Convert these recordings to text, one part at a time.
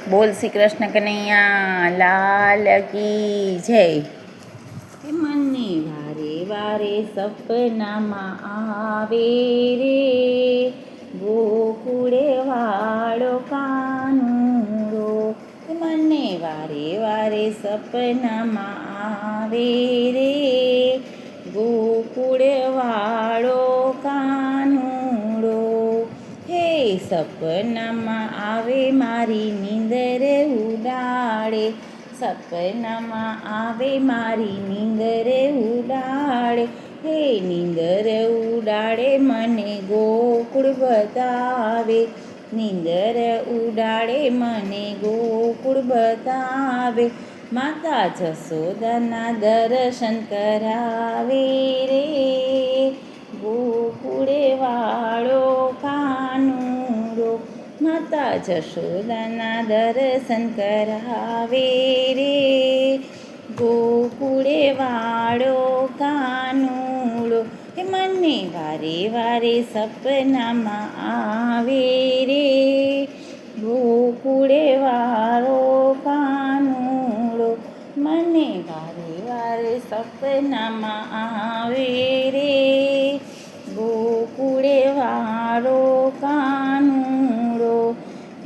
બોલ શ્રી કૃષ્ણ કનૈયા લાલ કી જય. મને વારે વારે સપનામાં આવે રે ગોકુળે વાળો કાનુડો. મને વારે વારે સપનામાં આવે રે ગોકુળ વાળો કાનુડો. હે સપનામાં આવે મારી નીંદર ઉડાડે, સપનામાં આવે મારી નીંદર ઉડાડે. હે નીંદર ઉડાડે મને ગોકુળ બતાવે, નીંદર ઉડાડે મને ગોકુળ બતાવે. માતા જશોદાના દર્શન કરાવે રે ગોકુળે વાળો કાનુડો. માતા જશોદાના દર્શન કરાવે રે ગોકુળે વાળો કાનુડો. મને વારે વારે સપનામાં આવે રે ગોકુળે વાળો કાનુડો. મને વારે વારે સપનામાં આવે રે ગોકુળે વાળો કાનુડો.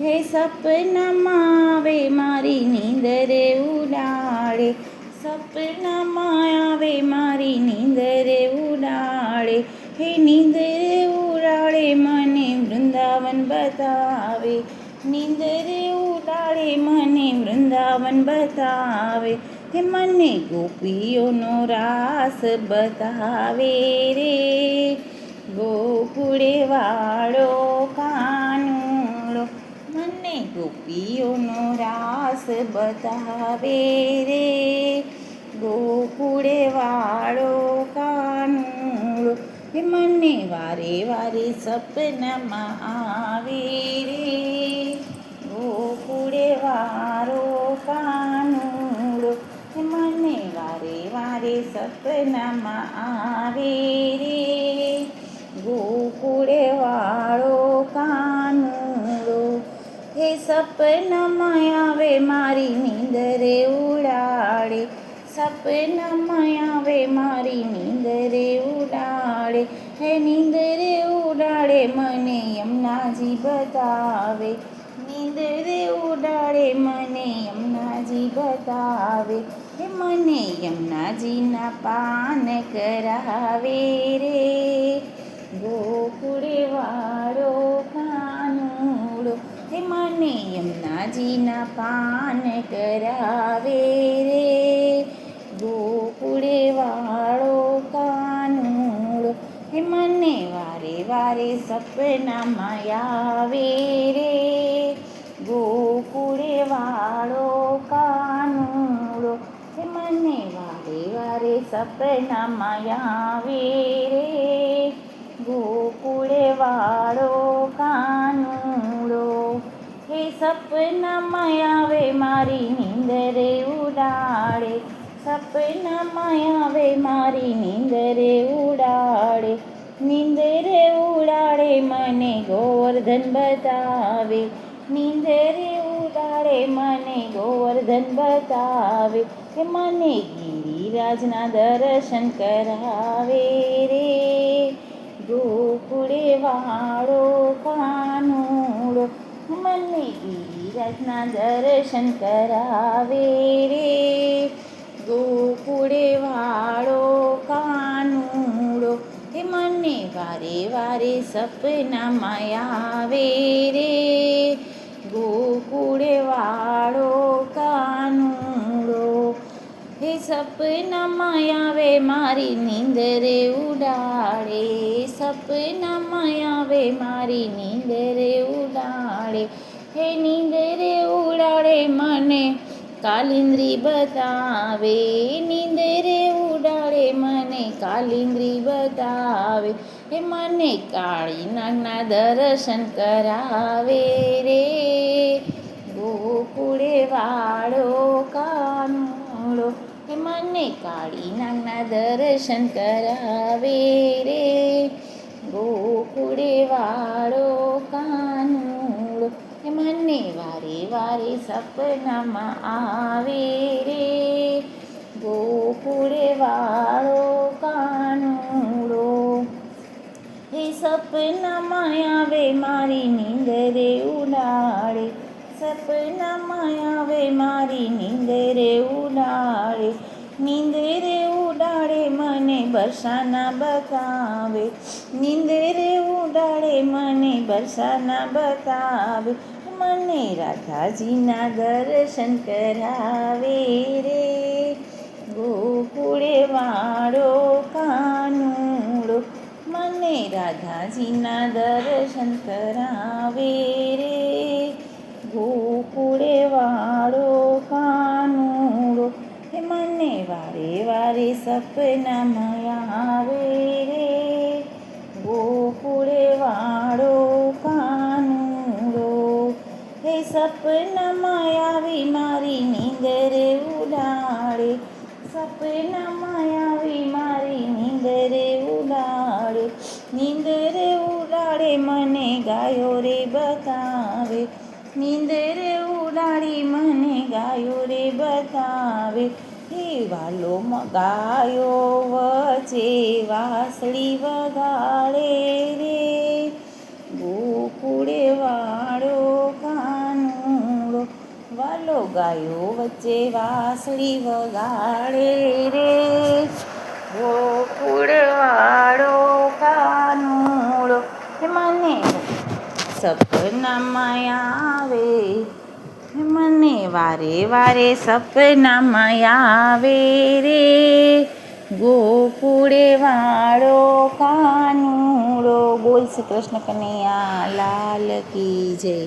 હે સપનામાં આવે મારી નીંદર ઉડાડે, સપનામાં આવે મારી નીંદર ઉડાડે. હે નીંદર ઉડાડે મને વૃંદાવન બતાવે, નીંદર ઉડાડે મને વૃંદાવન બતાવે. હે મને ગોપીઓનો રાસ બતાવે રે ગોકુળે વાળો કાનુડો. મને ગોપીઓનો રાસ બતાવે રે ગોકુળે વાળો કાનુડો. મને વારે વારે સપનામાં આવે રે ગોકુળે વાળો કાનુડો. મને વારે વારે સપનામાં આવે રે ગોકુળે વાળો કાનુડો. હે સપનામાં આવે મારી નીંદર ઉડાડે, સપનામાં આવે મારી નીંદર ઉડાડે. હે નીંદર ઉડાડે મને યમુનાજી બતાવે, નીંદર ઉડાડે મને યમુનાજી બતાવે. હે મને યમુનાજીના પાન કરાવે રે ગોકુળે વાળો કાનુડો. હે મને યમુનાજીના પાન કરાવે રે ગોકુળે વાળો કાનુડો. હે મને વારે વારે સપનામાં આવે રે ગોકુળે વાળો કાનુડો. હે મને વારે વારે સપનામાં આવે રે ગોકુળે વાળો કાનુડો. હે સપનામાં આવે મારી નીંદર ઉડાડે, સપનામાં આવે મારી નીંદર ઉડાડે. નીંદર ઉડાડે મને ગોવર્ધન બતાવે, નીંદર ઉડાડે મને ગોવર્ધન બતાવે. હે મને ગિરિરાજના દર્શન કરાવે રે ગોકુળે વાળો કાનુડો. મને ગિરિરાજના દર્શન કરાવે રે ગોકુળે વાળો કાનુડો. હે મને વારે વારે સપનામાં આવે રે ગોકુળે વાળો કાનુડો. હે સપનામાં આવે મારી નીંદર ઉડાડે, સપનામાં આવે મારી નીંદર ઉડાડે. હે નીંદર ઉડાડે મને કાલિંદ્રી બતાવે, નીંદર ઉડાડે મને કાલિંદ્રી બતાવે. હે મને કાળી નાગના દર્શન કરાવે રે ગોકુળે વાળો કાનુડો. હે મને કાળી નાગના દર્શન કરાવે રે ગોકુળે વાળો કાનુડો. હે મને મને વારે વારે સપનામાં આવે રે ગોકુળે વાળો કાનુડો. એ સપનામાં આવે મારી નીંદરે ઉડાડે, સપનામાં આવે મારી નીંદરે ઉડાડે, નીંદરે ઉડાડે મને બરસાના બતાવે, નીંદરે ઉડાડે મને બરસાના બતાવે, મને રાધાજીના દર્શન કરાવે રે ગોકુળે વાળો કાનુડો. મને રાધાજીના દર્શન કરાવે રે ગોકુળે વાળો કાનુડો. હે મને વારે વારે સપનામાં આવે રે ગોકુળે વાળો કાનુડો. હે સપનામાં આવી મારી નીંદરે ઉડાડે, સપનામાં આવી મારી નીંદરે ઉડાડે, નીંદરે ઉડાડે મને ગાયો રે બતાવે, નીંદરે ઉડાડી મને ગાયો રે બતાવે. હે વાલો ગાયો વચ્ચે વાંસળી વગાડે રે ગોકુળે વાળો કાનુડો. વાલો ગાયો વચ્ચે વાંસળી વગાડે રે ગોકુળ વાળો કાનુડો. મને સપનામાં આવે, મને વારે વારે સપનામાં આવે રે ગોકુળે વાળો કાનુડો. બોલ શ્રી કૃષ્ણ કનૈયા લાલ કી જય.